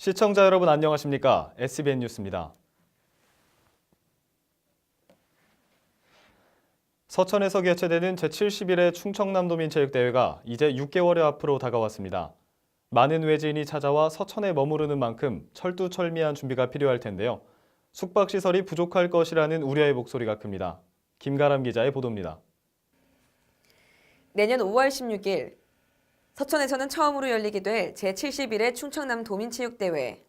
시청자 여러분 안녕하십니까? SBN 뉴스입니다. 서천에서 개최되는 제71회 충청남도민체육대회가 이제 6개월여 앞으로 다가왔습니다. 많은 외지인이 찾아와 서천에 머무르는 만큼 철두철미한 준비가 필요할 텐데요. 숙박시설이 부족할 것이라는 우려의 목소리가 큽니다. 김가람 기자의 보도입니다. 내년 5월 16일 서천에서는 처음으로 열리게 될 제71회 충청남도민체육대회.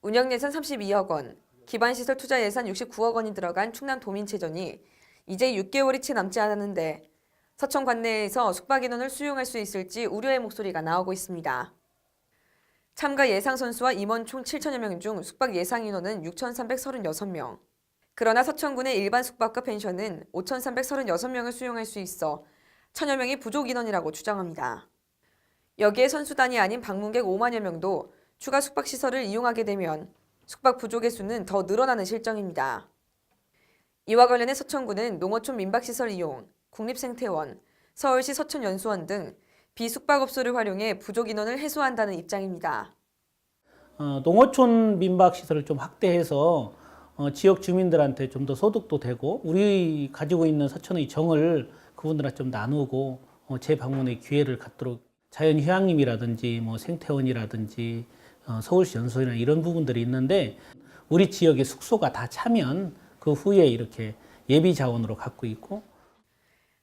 운영 예산 32억 원, 기반시설 투자 예산 69억 원이 들어간 충남도민체전이 이제 6개월이 채 남지 않았는데 서천 관내에서 숙박 인원을 수용할 수 있을지 우려의 목소리가 나오고 있습니다. 참가 예상 선수와 임원 총 7천여 명 중 숙박 예상 인원은 6,336명. 그러나 서천군의 일반 숙박과 펜션은 5,336명을 수용할 수 있어 1,000여 명이 부족 인원이라고 주장합니다. 여기에 선수단이 아닌 방문객 5만여 명도 추가 숙박시설을 이용하게 되면 숙박 부족의 수는 더 늘어나는 실정입니다. 이와 관련해 서천군은 농어촌 민박시설 이용, 국립생태원, 서울시 서천연수원 등 비숙박업소를 활용해 부족 인원을 해소한다는 입장입니다. 농어촌 민박시설을 좀 확대해서 지역 주민들한테 좀 더 소득도 되고 우리 가지고 있는 서천의 정을 그분들한테 좀 나누고 재방문의 기회를 갖도록 자연휴양림이라든지 생태원이라든지 서울시 연수원이나 이런 부분들이 있는데 우리 지역의 숙소가 다 차면 그 후에 이렇게 예비 자원으로 갖고 있고.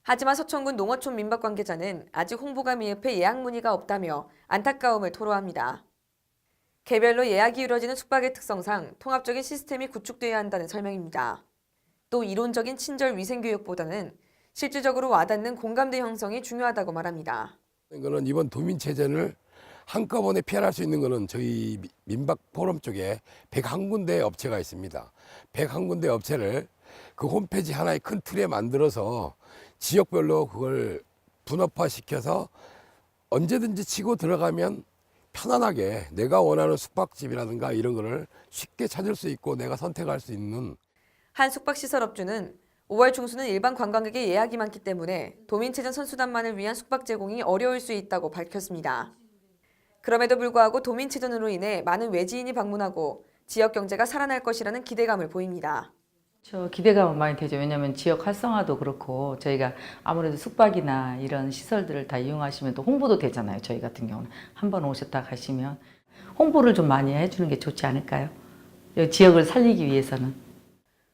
하지만 서천군 농어촌 민박 관계자는 아직 홍보가 미흡해 예약 문의가 없다며 안타까움을 토로합니다. 개별로 예약이 이루어지는 숙박의 특성상 통합적인 시스템이 구축돼야 한다는 설명입니다. 또 이론적인 친절 위생교육보다는 실질적으로 와닿는 공감대 형성이 중요하다고 말합니다. 이거는 이번 도민체전을 한꺼번에 피할할 수 있는 거는 저희 민박 포럼 쪽에 101군데 업체가 있습니다. 101군데 업체를 그 홈페이지 하나의 큰 틀에 만들어서 지역별로 그걸 분업화시켜서 언제든지 치고 들어가면 편안하게 내가 원하는 숙박집이라든가 이런 거를 쉽게 찾을 수 있고 내가 선택할 수 있는. 한 숙박시설업주는 5월 중순은 일반 관광객의 예약이 많기 때문에 도민체전 선수단만을 위한 숙박 제공이 어려울 수 있다고 밝혔습니다. 그럼에도 불구하고 도민체전으로 인해 많은 외지인이 방문하고 지역 경제가 살아날 것이라는 기대감을 보입니다. 저 기대감은 많이 되죠. 왜냐하면 지역 활성화도 그렇고 저희가 아무래도 숙박이나 이런 시설들을 다 이용하시면 또 홍보도 되잖아요. 저희 같은 경우는 한번 오셨다 가시면 홍보를 좀 많이 해주는 게 좋지 않을까요? 여기 지역을 살리기 위해서는.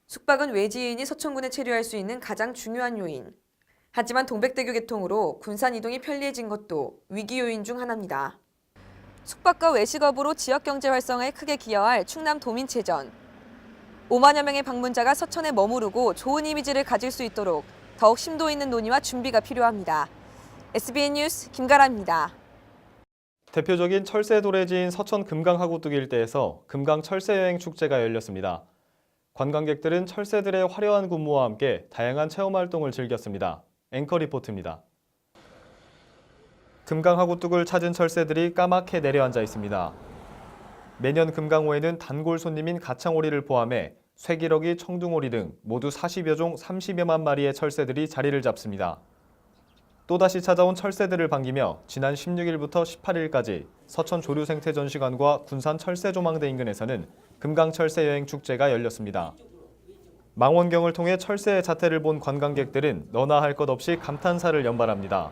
숙박은 외지인이 서천군에 체류할 수 있는 가장 중요한 요인. 하지만 동백대교 개통으로 군산 이동이 편리해진 것도 위기 요인 중 하나입니다. 숙박과 외식업으로 지역 경제 활성화에 크게 기여할 충남 도민체전. 5만여 명의 방문자가 서천에 머무르고 좋은 이미지를 가질 수 있도록 더욱 심도 있는 논의와 준비가 필요합니다. SBN 뉴스 김가라입니다. 대표적인 철새 도래지인 서천 금강하구뚝 일대에서 금강 철새여행 축제가 열렸습니다. 관광객들은 철새들의 화려한 군무와 함께 다양한 체험활동을 즐겼습니다. 앵커 리포트입니다. 금강하구뚝을 찾은 철새들이 까맣게 내려앉아 있습니다. 매년 금강호에는 단골 손님인 가창오리를 포함해 쇠기러기, 청둥오리 등 모두 40여 종 30여만 마리의 철새들이 자리를 잡습니다. 또다시 찾아온 철새들을 반기며 지난 16일부터 18일까지 서천 조류생태전시관과 군산 철새조망대 인근에서는 금강철새여행 축제가 열렸습니다. 망원경을 통해 철새의 자태를 본 관광객들은 너나 할 것 없이 감탄사를 연발합니다.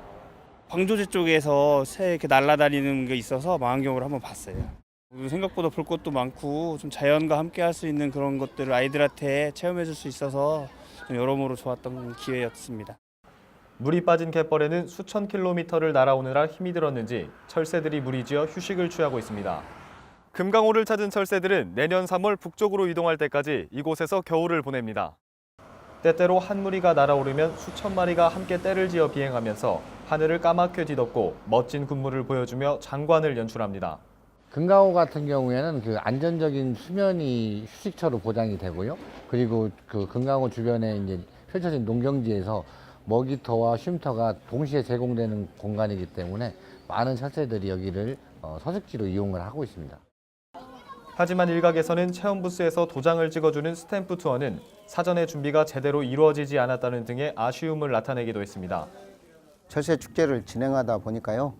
광조제 쪽에서 새 이렇게 날아다니는 게 있어서 망원경으로 한번 봤어요. 생각보다 볼 것도 많고 좀 자연과 함께 할 수 있는 그런 것들을 아이들한테 체험해 줄 수 있어서 좀 여러모로 좋았던 기회였습니다. 물이 빠진 갯벌에는 수천 킬로미터를 날아오느라 힘이 들었는지 철새들이 무리지어 휴식을 취하고 있습니다. 금강호를 찾은 철새들은 내년 3월 북쪽으로 이동할 때까지 이곳에서 겨울을 보냅니다. 때때로 한 무리가 날아오르면 수천 마리가 함께 떼를 지어 비행하면서 하늘을 까맣게 뒤덮고 멋진 군무를 보여주며 장관을 연출합니다. 금강호 같은 경우에는 그 안전적인 수면이 휴식처로 보장이 되고요. 그리고 그 금강호 주변에 이제 펼쳐진 농경지에서 먹이터와 쉼터가 동시에 제공되는 공간이기 때문에 많은 철새들이 여기를 서식지로 이용을 하고 있습니다. 하지만 일각에서는 체험 부스에서 도장을 찍어주는 스탬프 투어는 사전에 준비가 제대로 이루어지지 않았다는 등의 아쉬움을 나타내기도 했습니다. 철새 축제를 진행하다 보니까요.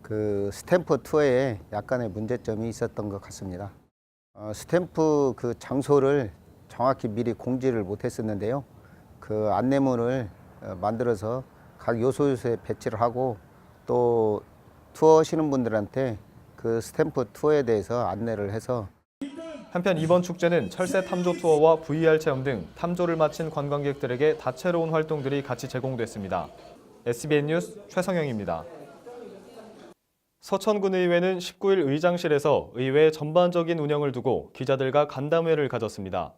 그 스탬프 투어에 약간의 문제점이 있었던 것 같습니다. 스탬프 그 장소를 정확히 미리 공지를 못했었는데요. 그 안내문을 만들어서 각 요소요소에 배치를 하고 또 투어 하시는 분들한테 그 스탬프 투어에 대해서 안내를 해서 한편 이번 축제는 철새 탐조 투어와 VR 체험 등 탐조를 마친 관광객들에게 다채로운 활동들이 같이 제공됐습니다. SBN 뉴스 최성영입니다. 서천군의회는 19일 의장실에서 의회 전반적인 운영을 두고 기자들과 간담회를 가졌습니다.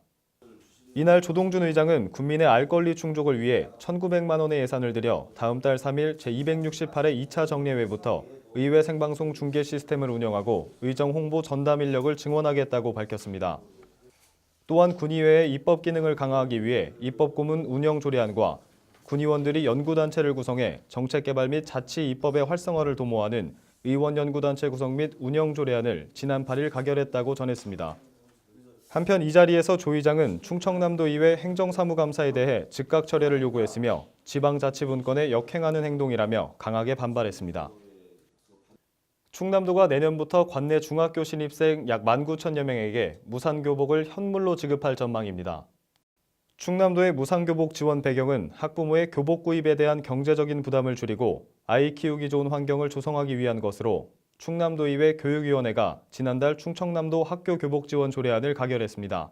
이날 조동준 의장은 국민의 알 권리 충족을 위해 1,900만 원의 예산을 들여 다음 달 3일 제268회 2차 정례회부터 의회 생방송 중계 시스템을 운영하고 의정 홍보 전담 인력을 증원하겠다고 밝혔습니다. 또한 군의회의 입법 기능을 강화하기 위해 입법고문 운영 조례안과 군의원들이 연구단체를 구성해 정책 개발 및 자치 입법의 활성화를 도모하는 의원연구단체 구성 및 운영 조례안을 지난 8일 가결했다고 전했습니다. 한편 이 자리에서 조 의장은 충청남도의회 행정사무감사에 대해 즉각 철회를 요구했으며 지방자치분권에 역행하는 행동이라며 강하게 반발했습니다. 충남도가 내년부터 관내 중학교 신입생 약 19,000여 명에게 무상교복을 현물로 지급할 전망입니다. 충남도의 무상교복 지원 배경은 학부모의 교복 구입에 대한 경제적인 부담을 줄이고 아이 키우기 좋은 환경을 조성하기 위한 것으로 충남도의회 교육위원회가 지난달 충청남도 학교 교복 지원 조례안을 가결했습니다.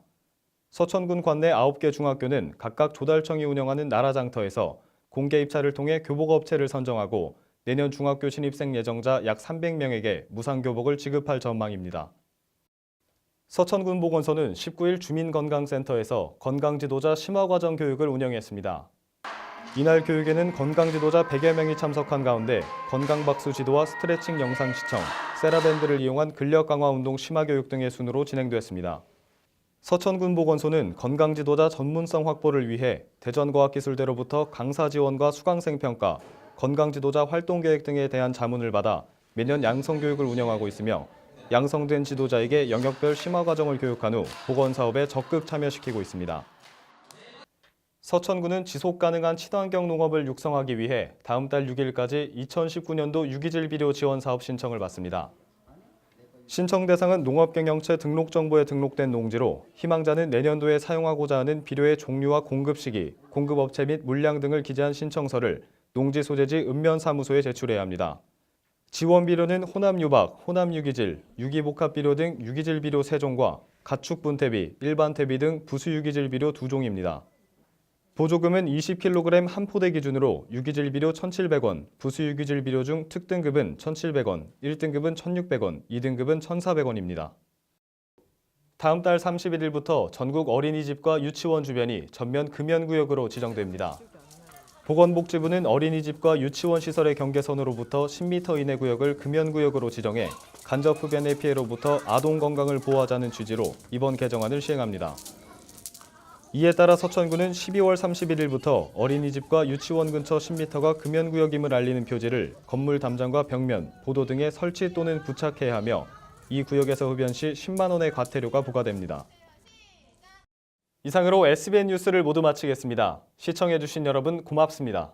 서천군 관내 9개 중학교는 각각 조달청이 운영하는 나라장터에서 공개 입찰을 통해 교복업체를 선정하고 내년 중학교 신입생 예정자 약 300명에게 무상교복을 지급할 전망입니다. 서천군 보건소는 19일 주민건강센터에서 건강지도자 심화과정 교육을 운영했습니다. 이날 교육에는 건강지도자 100여 명이 참석한 가운데 건강박수 지도와 스트레칭 영상 시청, 세라밴드를 이용한 근력 강화 운동 심화 교육 등의 순으로 진행됐습니다. 서천군 보건소는 건강지도자 전문성 확보를 위해 대전과학기술대로부터 강사 지원과 수강생 평가, 건강지도자 활동계획 등에 대한 자문을 받아 매년 양성교육을 운영하고 있으며 양성된 지도자에게 영역별 심화과정을 교육한 후 보건사업에 적극 참여시키고 있습니다. 서천군은 지속가능한 친환경 농업을 육성하기 위해 다음 달 6일까지 2019년도 유기질 비료 지원 사업 신청을 받습니다. 신청 대상은 농업경영체 등록정보에 등록된 농지로 희망자는 내년도에 사용하고자 하는 비료의 종류와 공급 시기, 공급업체 및 물량 등을 기재한 신청서를 농지 소재지 읍면사무소에 제출해야 합니다. 지원 비료는 호남유박, 호남유기질, 유기복합비료 등 유기질 비료 3종과 가축 분태비, 일반 태비 등 부수유기질 비료 2종입니다. 보조금은 20kg 한 포대 기준으로 유기질 비료 1,700원, 부수유기질 비료 중 특등급은 1,700원, 1등급은 1,600원, 2등급은 1,400원입니다. 다음 달 31일부터 전국 어린이집과 유치원 주변이 전면 금연구역으로 지정됩니다. 보건복지부는 어린이집과 유치원 시설의 경계선으로부터 10m 이내 구역을 금연구역으로 지정해 간접 흡연의 피해로부터 아동 건강을 보호하자는 취지로 이번 개정안을 시행합니다. 이에 따라 서천군은 12월 31일부터 어린이집과 유치원 근처 10m가 금연구역임을 알리는 표지를 건물 담장과 벽면, 보도 등에 설치 또는 부착해야 하며 이 구역에서 흡연 시 10만 원의 과태료가 부과됩니다. 이상으로 SBN 뉴스를 모두 마치겠습니다. 시청해주신 여러분 고맙습니다.